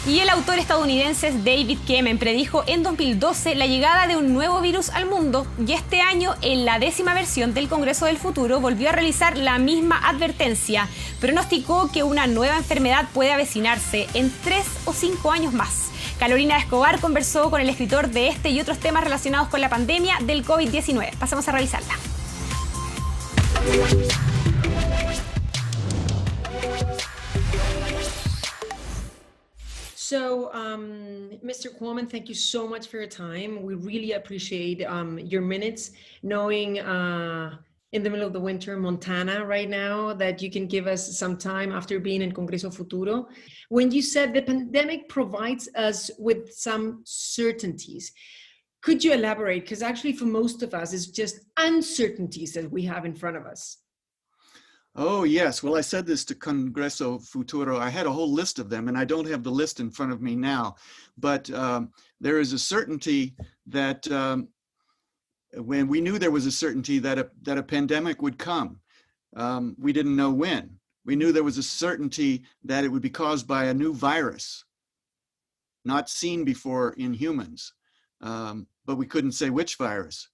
Y el autor estadounidense David Quammen predijo en 2012 la llegada de un nuevo virus al mundo, y este año, en la 10ª versión del Congreso del Futuro, volvió a realizar la misma advertencia. Pronosticó que una nueva enfermedad puede avecinarse en 3 o 5 años más. Carolina Escobar conversó con el escritor de este y otros temas relacionados con la pandemia del COVID-19. Pasamos a revisarla. So, Mr. Quammen, thank you so much for your time. We really appreciate your minutes, knowing in the middle of the winter, Montana right now, that you can give us some time after being in Congreso Futuro. When you said the pandemic provides us with some certainties, could you elaborate? Because actually for most of us, it's just uncertainties that we have in front of us. Oh, yes. Well, I said this to Congreso Futuro. I had a whole list of them, and I don't have the list in front of me now. But there is a certainty that when we knew there was a certainty that a pandemic would come. We didn't know when. We knew there was a certainty that it would be caused by a new virus, not seen before in humans. But we couldn't say which virus.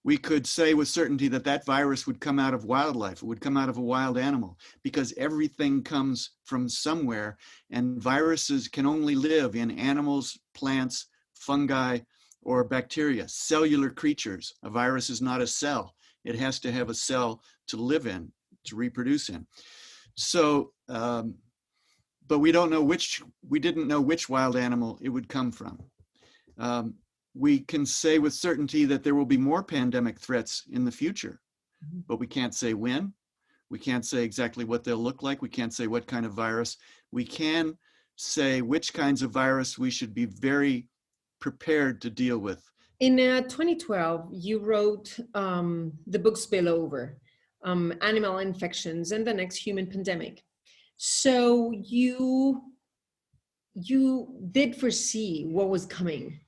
We could say with certainty that that virus would come out of wildlife. It would come out of a wild animal, because everything comes from somewhere, and viruses can only live in animals, plants, fungi, or bacteria, cellular creatures. A virus is not a cell. It has to have a cell to live in, to reproduce in. So, but we didn't know which wild animal it would come from. We can say with certainty that there will be more pandemic threats in the future, but we can't say when. We can't say exactly what they'll look like. We can't say what kind of virus. We can say which kinds of virus we should be very prepared to deal with. In 2012, you wrote the book Spillover, Animal Infections and the Next Human Pandemic. So you did foresee what was coming.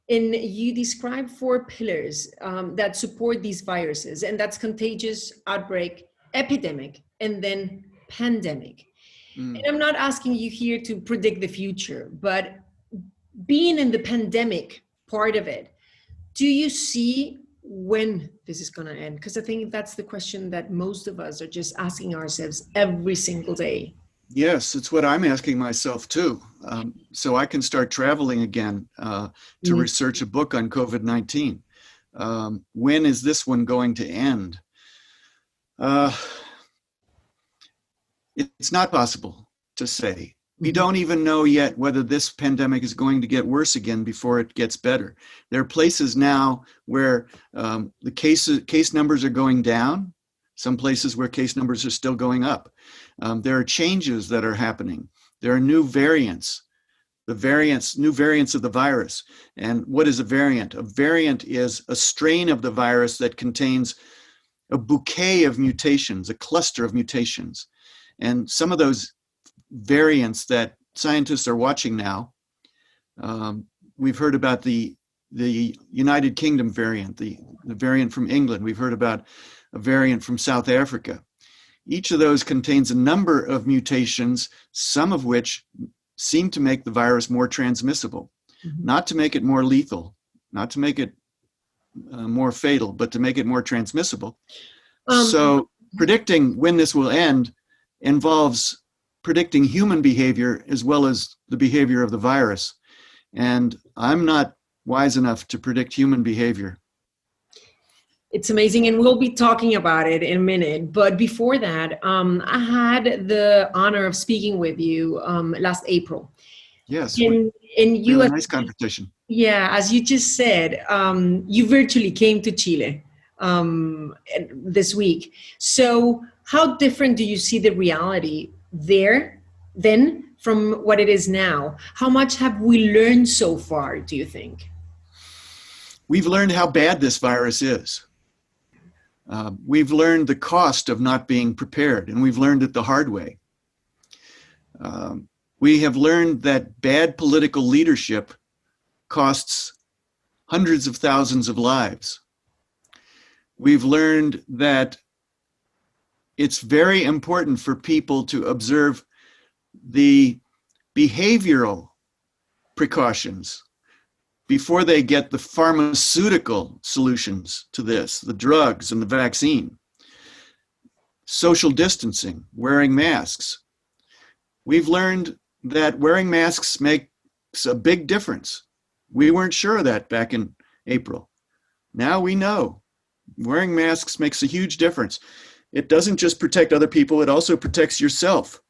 And you describe 4 pillars that support these viruses, and that's contagious, outbreak, epidemic, and then pandemic. And I'm not asking you here to predict the future, but being in the pandemic part of it, do you see when this is going to end? Because I think that's the question that most of us are just asking ourselves every single day. Yes, it's what I'm asking myself too. So I can start traveling again to research a book on COVID-19. When is this one going to end? It's not possible to say. We don't even know yet whether this pandemic is going to get worse again before it gets better. There are places now where the case numbers are going down. Some places where case numbers are still going up. There are changes that are happening. There are new variants. New variants of the virus. And what is a variant? A variant is a strain of the virus that contains a bouquet of mutations, a cluster of mutations. And some of those variants that scientists are watching now, we've heard about the United Kingdom variant, the variant from England. We've heard about a variant from South Africa. Each of those contains a number of mutations, some of which seem to make the virus more transmissible, not to make it more lethal, not to make it more fatal, but to make it more transmissible. So predicting when this will end involves predicting human behavior as well as the behavior of the virus. And I'm not wise enough to predict human behavior. It's amazing, and we'll be talking about it in a minute. But before that, I had the honor of speaking with you last April. Yes, and you really nice conversation. Yeah, as you just said, you virtually came to Chile this week. So how different do you see the reality there then from what it is now? How much have we learned so far, do you think? We've learned how bad this virus is. We've learned the cost of not being prepared, and we've learned it the hard way. We have learned that bad political leadership costs hundreds of thousands of lives. We've learned that it's very important for people to observe the behavioral precautions before they get the pharmaceutical solutions to this, the drugs and the vaccine. Social distancing, wearing masks. We've learned that wearing masks makes a big difference. We weren't sure of that back in April. Now we know wearing masks makes a huge difference. It doesn't just protect other people, it also protects yourself.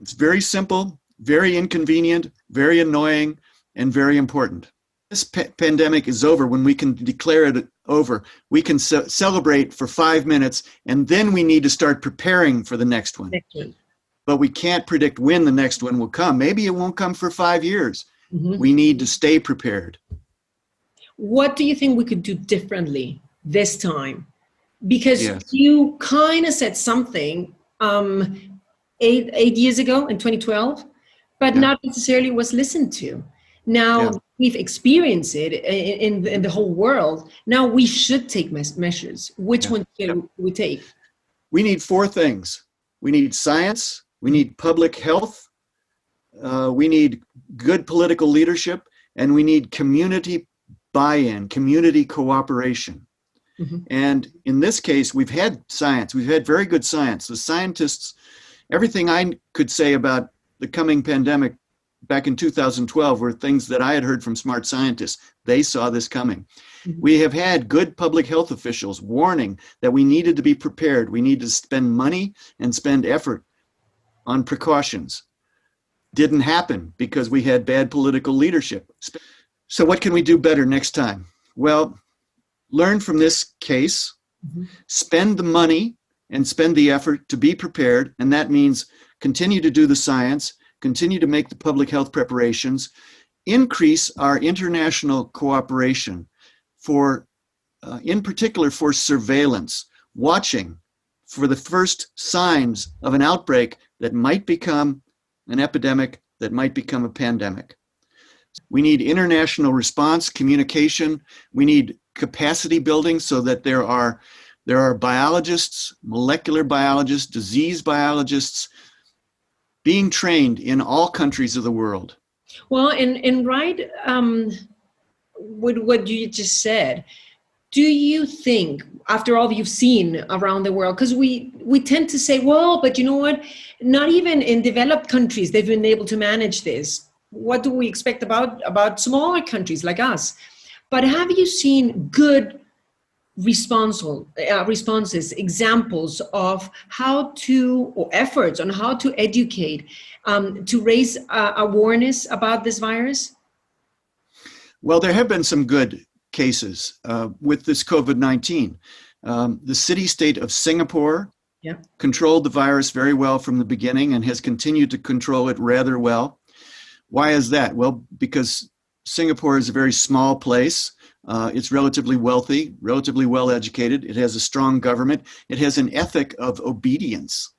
It's very simple, very inconvenient, very annoying, and very important. This pandemic is over when we can declare it over. We can celebrate for 5 minutes, and then we need to start preparing for the next one. But we can't predict when the next one will come. Maybe it won't come for 5 years. We need to stay prepared. What do you think we could do differently this time? Because you kind of said something 8 years ago in 2012, but not necessarily was listened to. Now we've experienced it in the whole world. Now we should take measures. Which one should we take? We need 4 things. We need science. We need public health. We need good political leadership. And we need community buy-in, community cooperation. And in this case, we've had science. We've had very good science. The scientists, everything I could say about the coming pandemic back in 2012 were things that I had heard from smart scientists. They saw this coming. We have had good public health officials warning that we needed to be prepared. We need to spend money and spend effort on precautions. Didn't happen because we had bad political leadership. So what can we do better next time? Well, learn from this case, spend the money and spend the effort to be prepared. And that means continue to do the science, continue to make the public health preparations, increase our international cooperation for, in particular for surveillance, watching for the first signs of an outbreak that might become an epidemic, that might become a pandemic. We need international response, communication. We need capacity building so that there are biologists, molecular biologists, disease biologists being trained in all countries of the world. Well, and right with what you just said, do you think, after all you've seen around the world, because we tend to say, well, but you know what, not even in developed countries they've been able to manage this. What do we expect about smaller countries like us? But have you seen good responses, examples of how to, or efforts on how to educate, to raise awareness about this virus? Well, there have been some good cases with this COVID-19. The city-state of Singapore controlled the virus very well from the beginning and has continued to control it rather well. Why is that? Well, because Singapore is a very small place. It's relatively wealthy, relatively well educated. It has a strong government. It has an ethic of obedience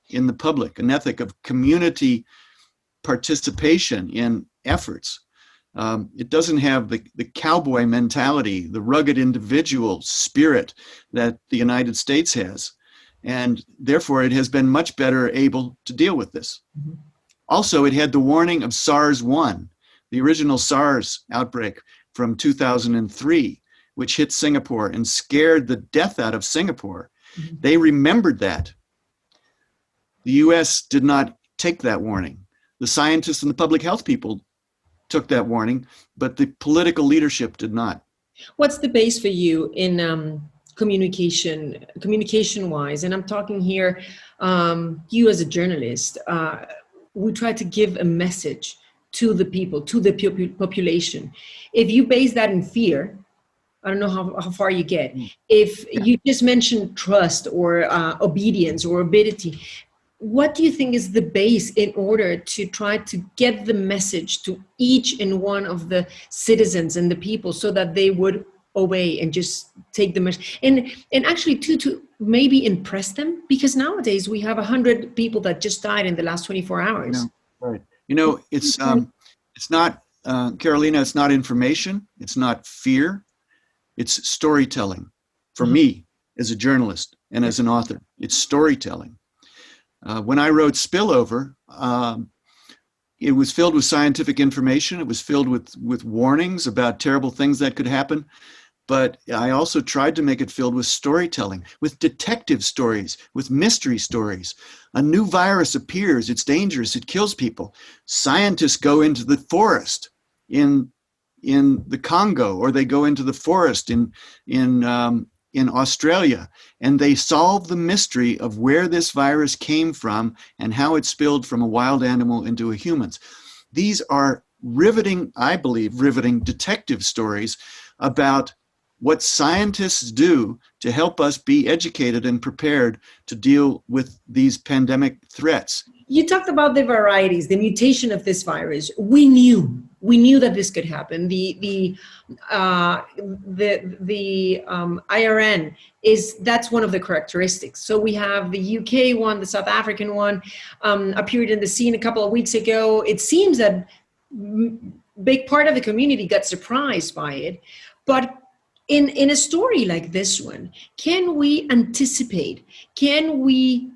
in the public, an ethic of community participation in efforts. It doesn't have the cowboy mentality, the rugged individual spirit that the United States has. And therefore, it has been much better able to deal with this. Also, it had the warning of SARS-1, the original SARS outbreak from 2003, which hit Singapore and scared the death out of Singapore. They remembered that. The US did not take that warning. The scientists and the public health people took that warning, but the political leadership did not. What's the base for you in communication-wise? And I'm talking here, you as a journalist, we try to give a message to the people, to the population. If you base that in fear, I don't know how far you get. If you just mention trust or obedience or ability, what do you think is the base in order to try to get the message to each and one of the citizens and the people so that they would obey and just take the message? And actually to maybe impress them, because nowadays we have 100 people that just died in the last 24 hours. Right. You know, it's not, Carolina, it's not information. It's not fear. It's storytelling. For me, as a journalist and as an author, it's storytelling. When I wrote Spillover, it was filled with scientific information. It was filled with warnings about terrible things that could happen. But I also tried to make it filled with storytelling, with detective stories, with mystery stories. A new virus appears, it's dangerous, it kills people. Scientists go into the forest in the Congo, or they go into the forest in Australia, and they solve the mystery of where this virus came from and how it spilled from a wild animal into a humans. These are riveting, I believe, riveting detective stories about what scientists do to help us be educated and prepared to deal with these pandemic threats. You talked about the varieties, the mutation of this virus. We knew that this could happen. The IRN that's one of the characteristics. So we have the UK one, the South African one, appeared in the scene a couple of weeks ago. It seems that big part of the community got surprised by it, but in a story like this one, can we anticipate? Can we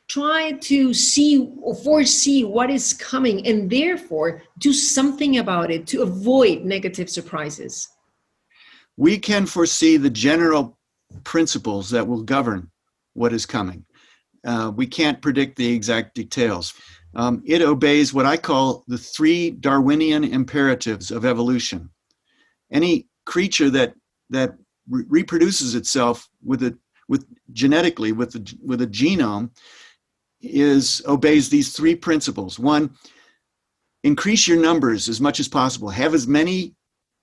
try to see or foresee what is coming and therefore do something about it to avoid negative surprises? We can foresee the general principles that will govern what is coming. We can't predict the exact details. It obeys what I call the 3 Darwinian imperatives of evolution. Any creature that reproduces itself genetically with a genome obeys these 3 principles. 1, increase your numbers as much as possible. Have as many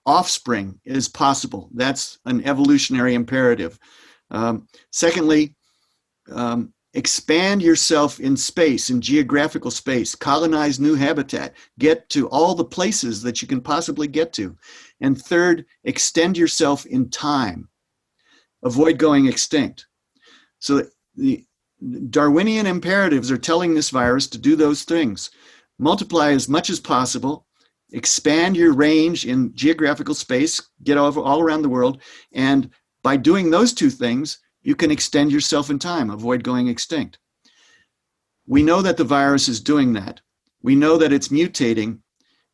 offspring as possible. That's an evolutionary imperative. Secondly, expand yourself in space, in geographical space, colonize new habitat, get to all the places that you can possibly get to. And third, extend yourself in time, avoid going extinct. So the Darwinian imperatives are telling this virus to do those things. Multiply as much as possible, expand your range in geographical space, get all around the world, and by doing those 2 things, you can extend yourself in time, avoid going extinct. We know that the virus is doing that. We know that it's mutating,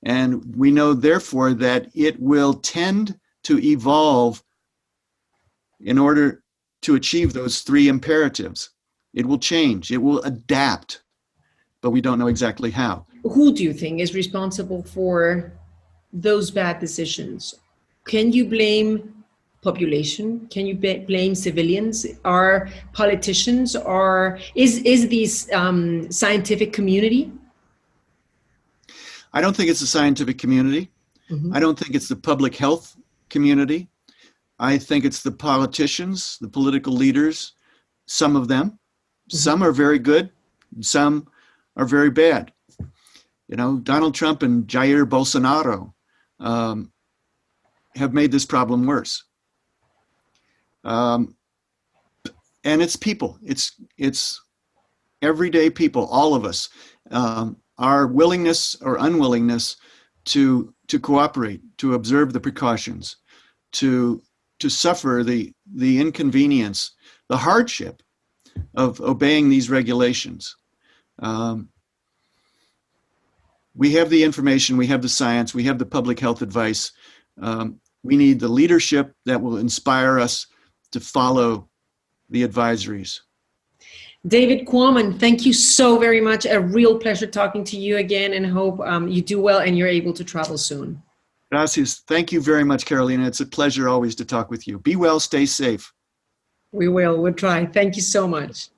and we know therefore that it will tend to evolve in order to achieve those 3 imperatives. It will change, it will adapt, but we don't know exactly how. Who do you think is responsible for those bad decisions? Can you blame population? Can you blame civilians? Are politicians? Is this scientific community? I don't think it's the scientific community. I don't think it's the public health community. I think it's the politicians, the political leaders, some of them. Some are very good, some are very bad. You know, Donald Trump and Jair Bolsonaro have made this problem worse. And it's people, it's everyday people, all of us. Our willingness or unwillingness to cooperate, to observe the precautions, to suffer the inconvenience, the hardship of obeying these regulations. We have the information, we have the science, we have the public health advice. We need the leadership that will inspire us to follow the advisories. David Quammen, thank you so very much. A real pleasure talking to you again, and hope you do well and you're able to travel soon. Gracias. Thank you very much, Carolina. It's a pleasure always to talk with you. Be well, stay safe. We will, we'll try. Thank you so much.